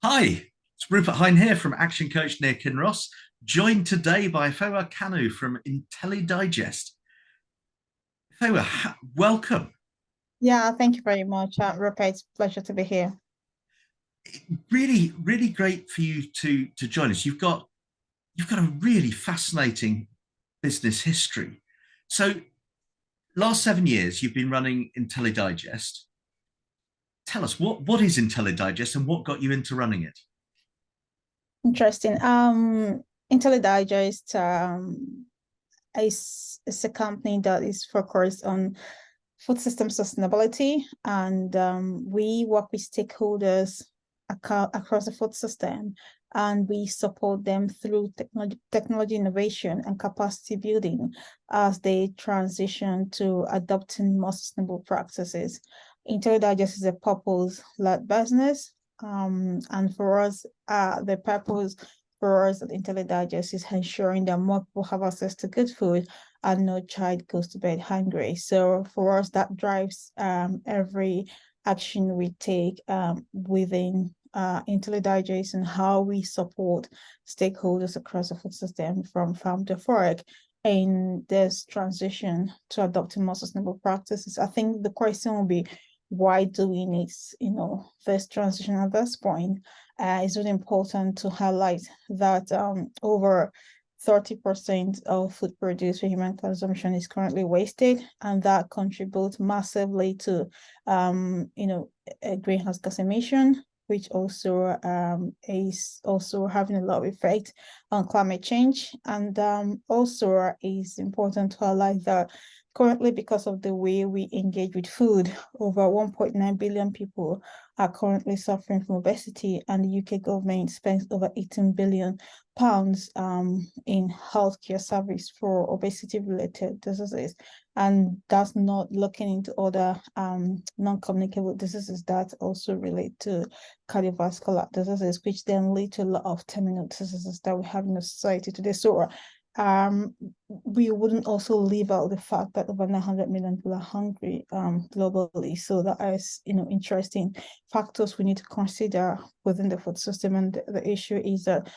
Hi, it's Rupert Hine here from Action Coach Near Kinross, joined today by Ifeyinwa Kanu from IntelliDigest. Ifeyinwa, welcome. Yeah, thank you very much, Rupert. It's a pleasure to be here. Really, really great for you to join us. You've got a really fascinating business history. So, last 7 years you've been running IntelliDigest. Tell us what is IntelliDigest and what got you into running it? Interesting. IntelliDigest is a company that is focused on food system sustainability, and we work with stakeholders across the food system, and we support them through technology innovation and capacity building as they transition to adopting more sustainable practices. IntelliDigest is a purpose-led business, and for us, the purpose for us at IntelliDigest is ensuring that more people have access to good food and no child goes to bed hungry. So for us, that drives every action we take within IntelliDigest and how we support stakeholders across the food system from farm to fork in this transition to adopting more sustainable practices. I think the question will be, why do we need, this transition at this point? It's really important to highlight that over 30% of food produced for human consumption is currently wasted, and that contributes massively to, greenhouse gas emission, which also is also having a lot of effect on climate change. And also is important to highlight that currently, because of the way we engage with food, over 1.9 billion people are currently suffering from obesity, and the UK government spends over 18 billion pounds in healthcare service for obesity-related diseases. And that's not looking into other non-communicable diseases that also relate to cardiovascular diseases, which then lead to a lot of terminal diseases that we have in the society today. So we wouldn't also leave out the fact that over 900 million people are hungry globally. So that is, interesting factors we need to consider within the food system. And the issue is that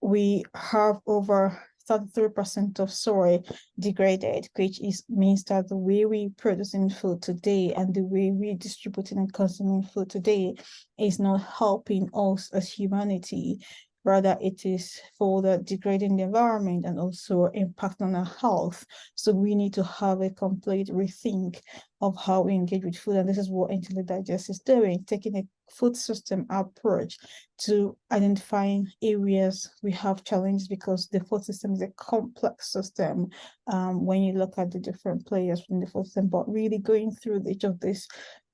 we have over 33% of soil degraded, which means that the way we producing food today and the way we distributing and consuming food today is not helping us as humanity. Rather, it is further degrading the environment and also impact on our health. So we need to have a complete rethink of how we engage with food. And this is what IntelliDigest is doing, taking a food system approach to identifying areas we have challenges, because the food system is a complex system when you look at the different players in the food system, but really going through each of these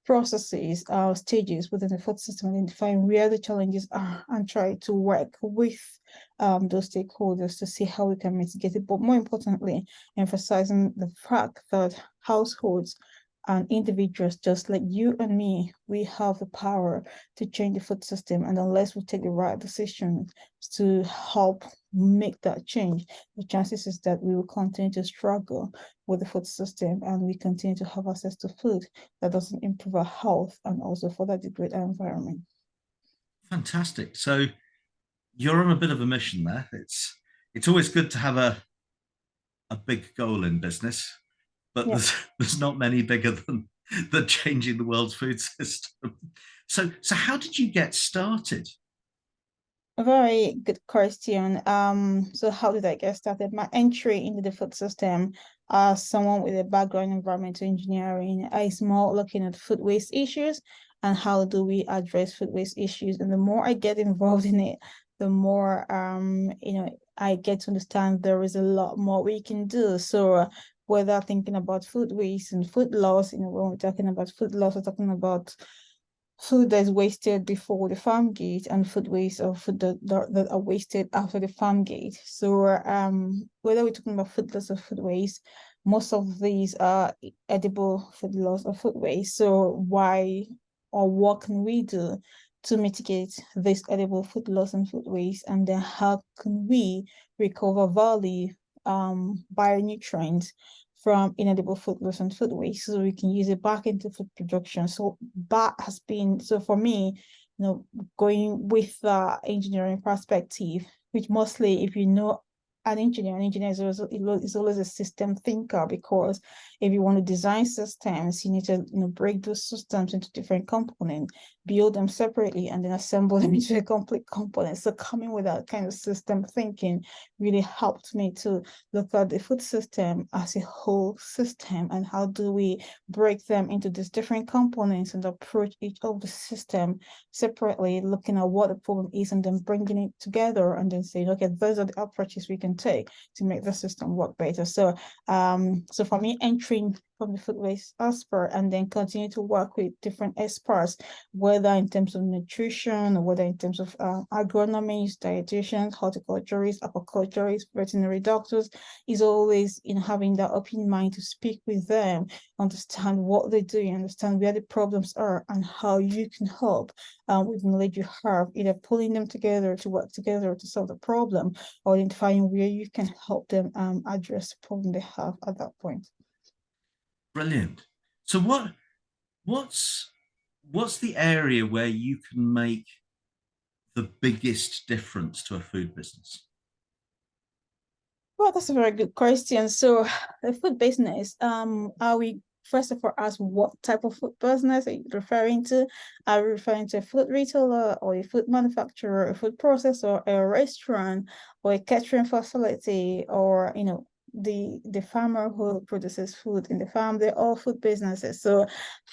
processes, stages within the food system, identifying where the challenges are and try to work with those stakeholders to see how we can mitigate it. But more importantly, emphasizing the fact that households and individuals just like you and me, we have the power to change the food system. And unless we take the right decisions to help make that change, the chances is that we will continue to struggle with the food system and we continue to have access to food that doesn't improve our health and also further degrade our environment. Fantastic. So you're on a bit of a mission there. It's always good to have a big goal in business, but Yeah. there's not many bigger than changing the world's food system. So how did you get started? A very good question. So how did I get started? My entry into the food system, as someone with a background in environmental engineering, is more looking at food waste issues and how do we address food waste issues. And the more I get involved in it, the more I get to understand there is a lot more we can do. So whether thinking about food waste and food loss, when we're talking about food loss, we're talking about food that's wasted before the farm gate and food waste or food that are wasted after the farm gate. So whether we're talking about food loss or food waste, most of these are edible food loss or food waste. So why or what can we do to mitigate this edible food loss and food waste? And then how can we recover value, bionutrients from inedible food loss and food waste so we can use it back into food production. So that has been, so for me, going with the engineering perspective, which mostly, if you know an engineer is always a system thinker, because if you want to design systems, you need to break those systems into different components, build them separately, and then assemble them into a complete component. So coming with that kind of system thinking really helped me to look at the food system as a whole system, and how do we break them into these different components and approach each of the system separately, looking at what the problem is and then bringing it together and then saying, okay, those are the approaches we can take to make the system work better. So so for me, entering from the food waste expert and then continue to work with different experts, whether in terms of nutrition or whether in terms of agronomists, dietitians, horticulturists, aquaculturists, veterinary doctors, is always having that open mind to speak with them, understand what they do, understand where the problems are, and how you can help with the knowledge you have, either pulling them together to work together to solve the problem, or identifying where you can help them address the problem they have at that point. Brilliant. So what's the area where you can make the biggest difference to a food business? Well, that's a very good question. So the food business, are we first of all ask what type of food business are you referring to? Are we referring to a food retailer or a food manufacturer, a food processor, a restaurant, or a catering facility, or the farmer who produces food in the farm? They're all food businesses. So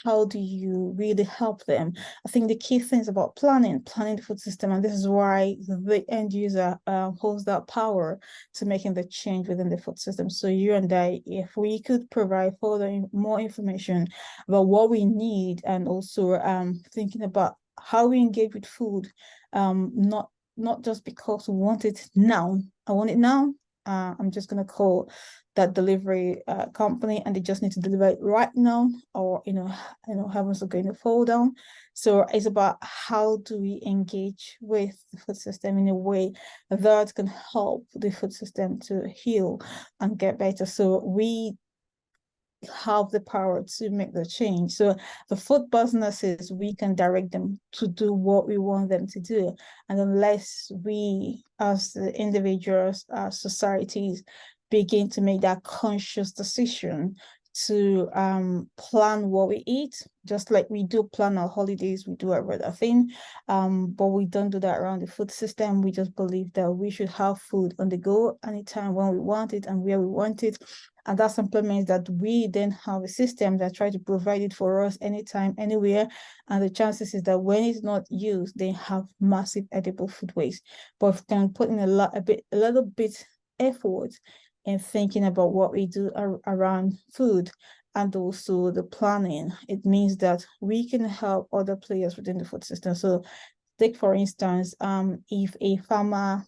how do you really help them? I think the key thing is about planning the food system, and this is why the end user holds that power to making the change within the food system. So you and I, if we could provide further more information about what we need, and also thinking about how we engage with food, not just because we want it now. I want it now. I'm just gonna call that delivery company, and they just need to deliver it right now, or heavens are going to fall down. So it's about how do we engage with the food system in a way that can help the food system to heal and get better. So we have the power to make the change. So the food businesses, we can direct them to do what we want them to do. And unless we, as the individuals, as societies, begin to make that conscious decision to plan what we eat, just like we do plan our holidays, we do every other thing, but we don't do that around the food system. We just believe that we should have food on the go anytime when we want it and where we want it. And that simply means that we then have a system that tries to provide it for us anytime, anywhere. And the chances is that when it's not used, they have massive edible food waste. But if we can put in a little bit effort in thinking about what we do around food, and also the planning, it means that we can help other players within the food system. So take, for instance, if a farmer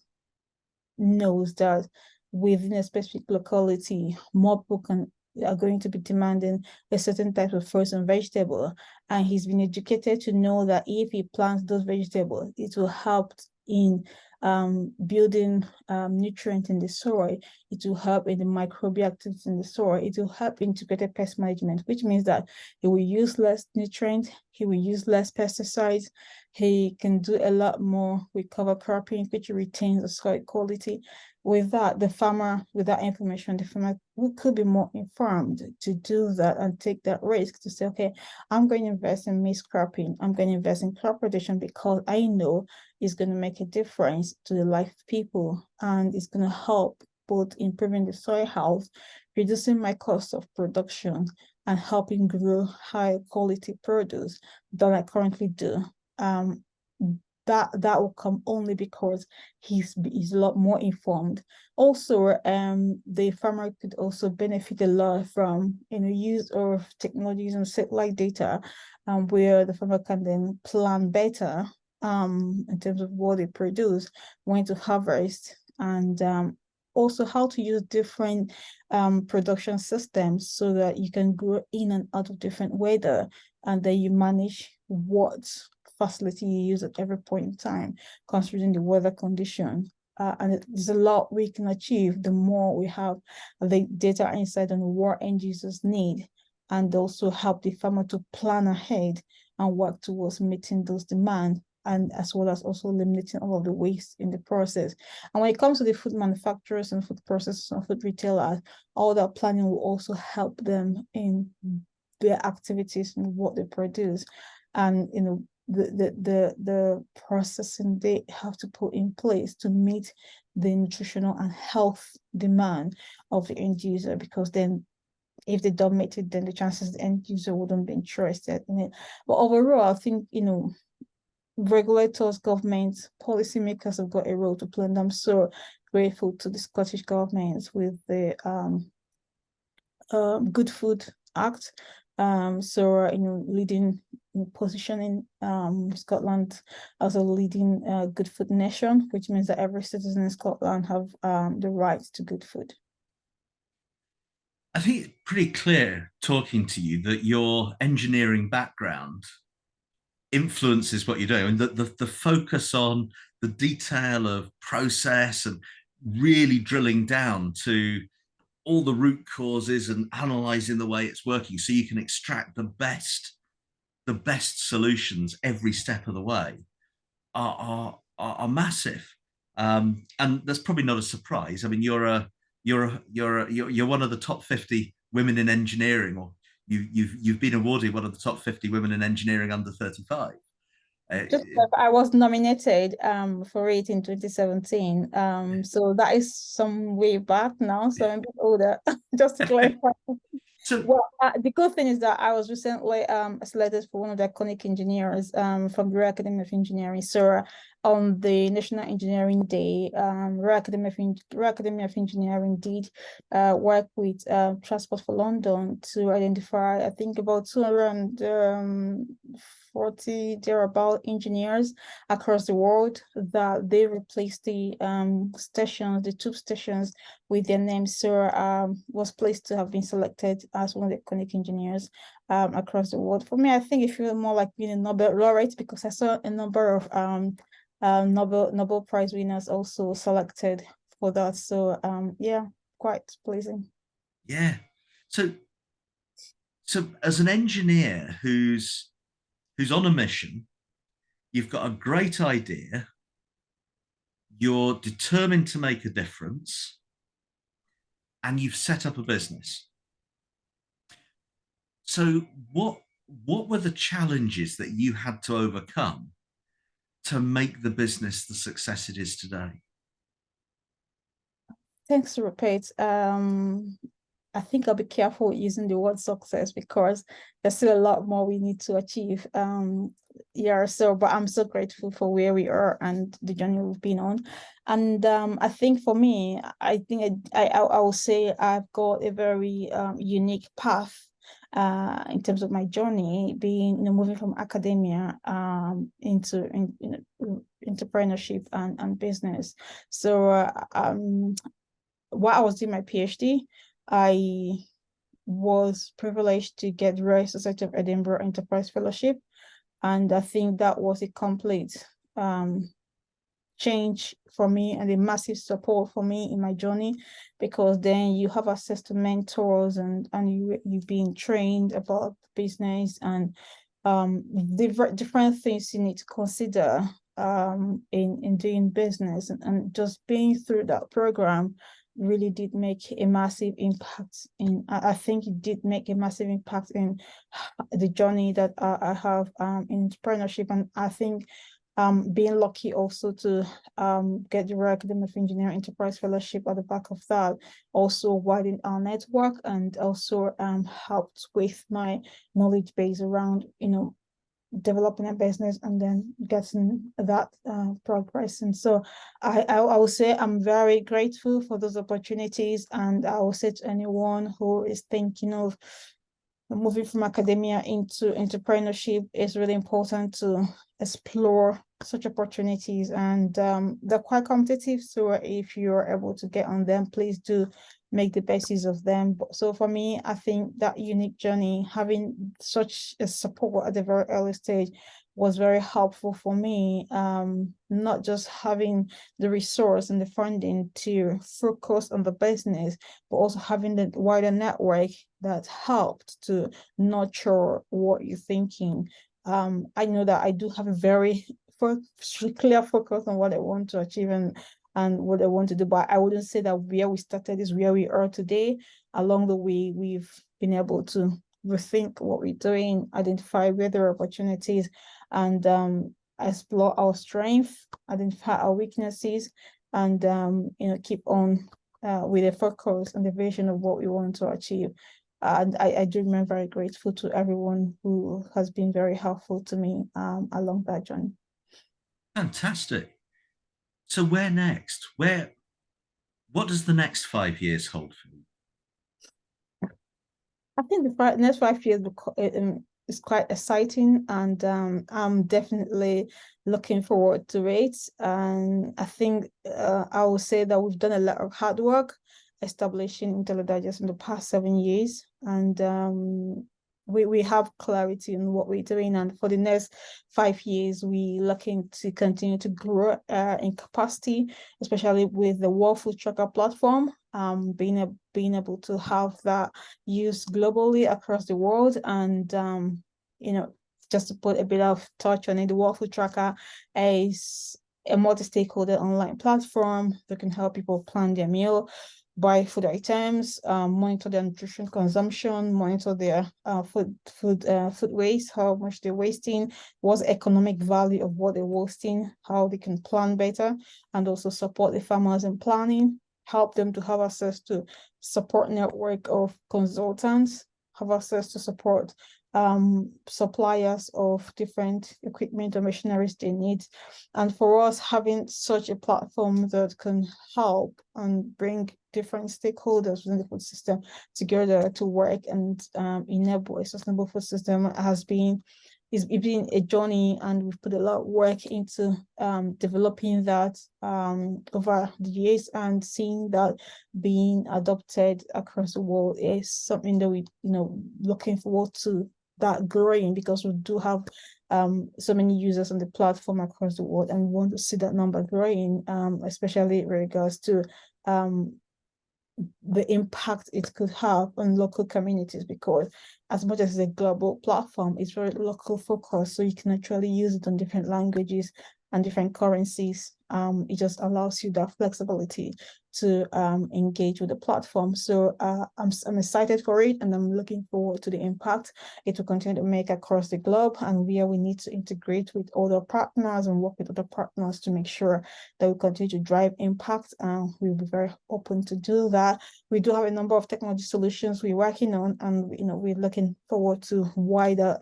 knows that within a specific locality, more people are going to be demanding a certain type of fruits and vegetable, and he's been educated to know that if he plants those vegetables, it will help in building nutrient in the soil. It will help in the microbial activity in the soil. It will help integrated pest management, which means that he will use less nutrient, he will use less pesticides, he can do a lot more with cover cropping, which retains the soil quality. With that, the farmer, with that information, the farmer could be more informed to do that and take that risk to say, okay, I'm going to invest in mixed cropping. I'm going to invest in crop rotation because I know it's going to make a difference to the life of people, and it's going to help both improving the soil health, reducing my cost of production, and helping grow high quality produce than I currently do. That will come only because he's a lot more informed. Also, the farmer could also benefit a lot from use of technologies and satellite data, where the farmer can then plan better in terms of what they produce, when to harvest, and also how to use different production systems so that you can grow in and out of different weather, and then you manage what facility you use at every point in time, considering the weather condition. And there's a lot we can achieve the more we have the data insight on what end users need, and also help the farmer to plan ahead and work towards meeting those demands and as well as also eliminating all of the waste in the process. And when it comes to the food manufacturers and food processors and food retailers, all that planning will also help them in their activities and what they produce. And the processing they have to put in place to meet the nutritional and health demand of the end user, because then if they don't meet it, then the chances the end user wouldn't be interested in it. But overall, I think, regulators, governments, policymakers have got a role to play, and I'm so grateful to the Scottish government with the Good Food Act. So leading positioning Scotland as a leading good food nation, which means that every citizen in Scotland have the right to good food. I think it's pretty clear talking to you that your engineering background influences what you're doing. And the focus on the detail of process and really drilling down to all the root causes and analyzing the way it's working so you can extract the best solutions every step of the way are massive. And that's probably not a surprise. I mean, you're one of the top 50 women in engineering, or you've been awarded one of the top 50 women in engineering under 35. Just like I was nominated for it in 2017. So that is some way back now. So I'm a bit older, just to clarify. So, Well, the good thing is that I was recently selected for one of the iconic engineers from the Royal Academy of Engineering. So on the National Engineering Day, Royal Academy of Engineering did work with Transport for London to identify, I think, about 240 thereabout engineers across the world that they replaced the stations, the tube stations, with their names. So was pleased to have been selected as one of the iconic engineers across the world. For me, I think it feels more like being a Nobel laureate, because I saw a number of Nobel Prize winners also selected for that. So yeah, quite pleasing. yeah. So as an engineer who's on a mission, you've got a great idea, you're determined to make a difference, and you've set up a business. So what were the challenges that you had to overcome to make the business the success it is today? Thanks to repeat. I think I'll be careful using the word success, because there's still a lot more we need to achieve. Yeah, so but I'm so grateful for where we are and the journey we've been on. And I think for me, I think I will say I've got a very unique path in terms of my journey, being moving from academia into entrepreneurship and business. So while I was doing my PhD, I was privileged to get the Royal Society of Edinburgh Enterprise Fellowship. And I think that was a complete change for me and a massive support for me in my journey, because then you have access to mentors and you've been trained about business and different things you need to consider in doing business, and just being through that program really did make a massive impact in, I think it did make a massive impact in the journey that I have in entrepreneurship. And I think being lucky also to get the Royal Academy of Engineering Enterprise Fellowship at the back of that also widened our network, and also helped with my knowledge base around, developing a business and then getting that progress. And so I will say I'm very grateful for those opportunities, and I will say to anyone who is thinking of moving from academia into entrepreneurship, it's really important to explore such opportunities, and they're quite competitive, so if you're able to get on them, please do make the best use of them. So for me, I think that unique journey, having such a support at the very early stage, was very helpful for me, not just having the resource and the funding to focus on the business, but also having the wider network that helped to nurture what you're thinking. I know that I do have a very clear focus on what I want to achieve and what I want to do. But I wouldn't say that where we started is where we are today. Along the way, we've been able to rethink what we're doing, identify where there are opportunities, and explore our strengths, identify our weaknesses, and keep on with a focus on the vision of what we want to achieve. And I do remain very grateful to everyone who has been very helpful to me along that journey. Fantastic. So where next? What does the next 5 years hold for you? I think the next 5 years is quite exciting, and I'm definitely looking forward to it. And I think I will say that we've done a lot of hard work establishing IntelliDigest in the past 7 years, and we have clarity on what we're doing. And for the next 5 years, we're looking to continue to grow in capacity, especially with the World Food Tracker platform, being able to have that used globally across the world. And just to put a bit of touch on it, the World Food Tracker is a multi-stakeholder online platform that can help people plan their meal, buy food items, monitor their nutrition consumption, monitor their food waste, how much they're wasting, what's the economic value of what they're wasting, how they can plan better, and also support the farmers in planning, help them to have access to support network of consultants, have access to support suppliers of different equipment or machineries they need. And for us, having such a platform that can help and bring different stakeholders within the food system together to work and enable a sustainable food system it's been a journey, and we've put a lot of work into developing that over the years, and seeing that being adopted across the world is something that we looking forward to that growing, because we do have so many users on the platform across the world, and we want to see that number growing, especially in regards to the impact it could have on local communities, because as much as it's a global platform, it's very local focused, so you can actually use it on different languages and different currencies. It just allows you that flexibility to engage with the platform. So I'm excited for it, and I'm looking forward to the impact it will continue to make across the globe, and where we need to integrate with other partners and work with other partners to make sure that we continue to drive impact. We'll be very open to do that. We do have a number of technology solutions we're working on, and we're looking forward to wider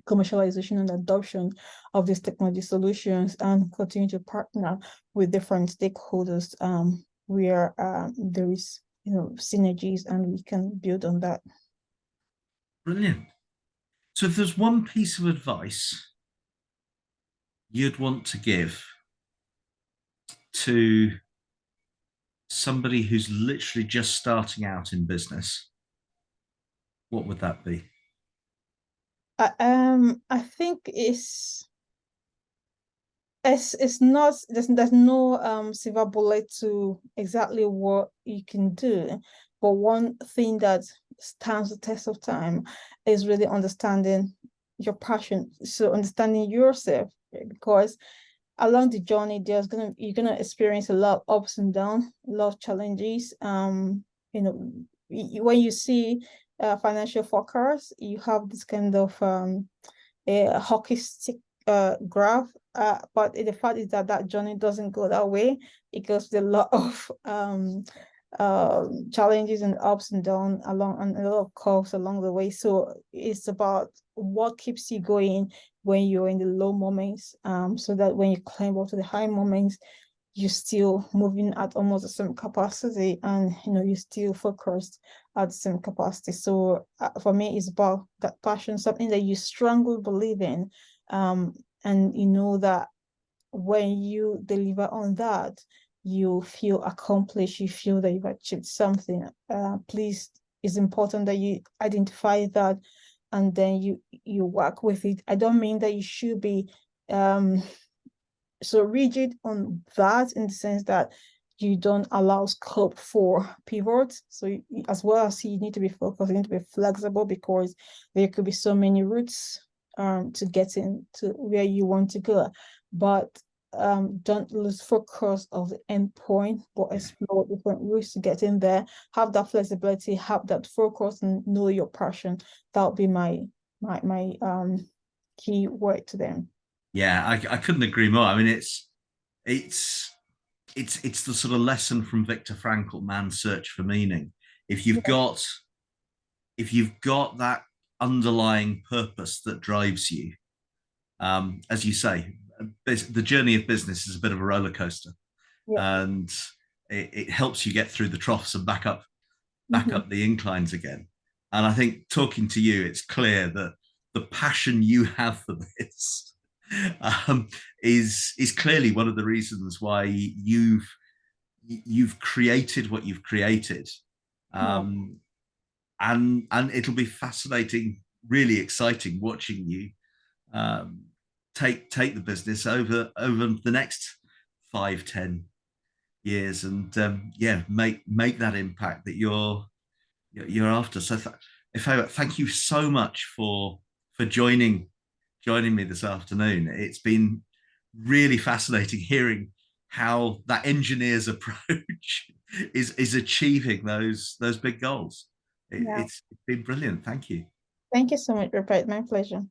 commercialization and adoption of these technology solutions, and continue to partner with different stakeholders where there is synergies, and we can build on that. Brilliant. So if there's one piece of advice you'd want to give to somebody who's literally just starting out in business, what would that be? I think it's not, there's no silver bullet to exactly what you can do, but one thing that stands the test of time is really understanding your passion. So understanding yourself, because along the journey you're gonna experience a lot of ups and downs, a lot of challenges. When you see financial forecast, you have this kind of a hockey stick graph, but the fact is that journey doesn't go that way. It goes with a lot of challenges and ups and downs along, and a lot of curves along the way. So it's about what keeps you going when you're in the low moments, so that when you climb up to the high moments, you're still moving at almost the same capacity, and you're still focused at the same capacity. So for me, it's about that passion, something that you strongly believe in, and you know that when you deliver on that, you feel accomplished, you feel that you've achieved something. Please, it's important that you identify that, and then you work with it. I don't mean that you should be so rigid on that, in the sense that you don't allow scope for pivots. So as well as you need to be focused, you need to be flexible, because there could be so many routes to getting to where you want to go. But don't lose focus of the end point, but Yeah. explore different routes to get in there. Have that flexibility, have that focus, and know your passion. That would be my key word to them. Yeah, I couldn't agree more. I mean, it's it's the sort of lesson from Viktor Frankl, man's search for meaning. If you've Yeah, got if you've got that underlying purpose that drives you, as you say, the journey of business is a bit of a roller coaster, yeah. and it helps you get through the troughs and back Mm-hmm. up the inclines again. And I think talking to you, it's clear that the passion you have for this um, is clearly one of the reasons why you've created what you've created. Yeah, Um, and it'll be fascinating, really exciting watching you um, take the business over the next 5, 10 years, and yeah, make that impact that you're after. So, if I thank you so much for joining me this afternoon. It's been really fascinating hearing how that engineer's approach is achieving those big goals. yeah. It's been brilliant. Thank you. Thank you so much, Rupert. My pleasure.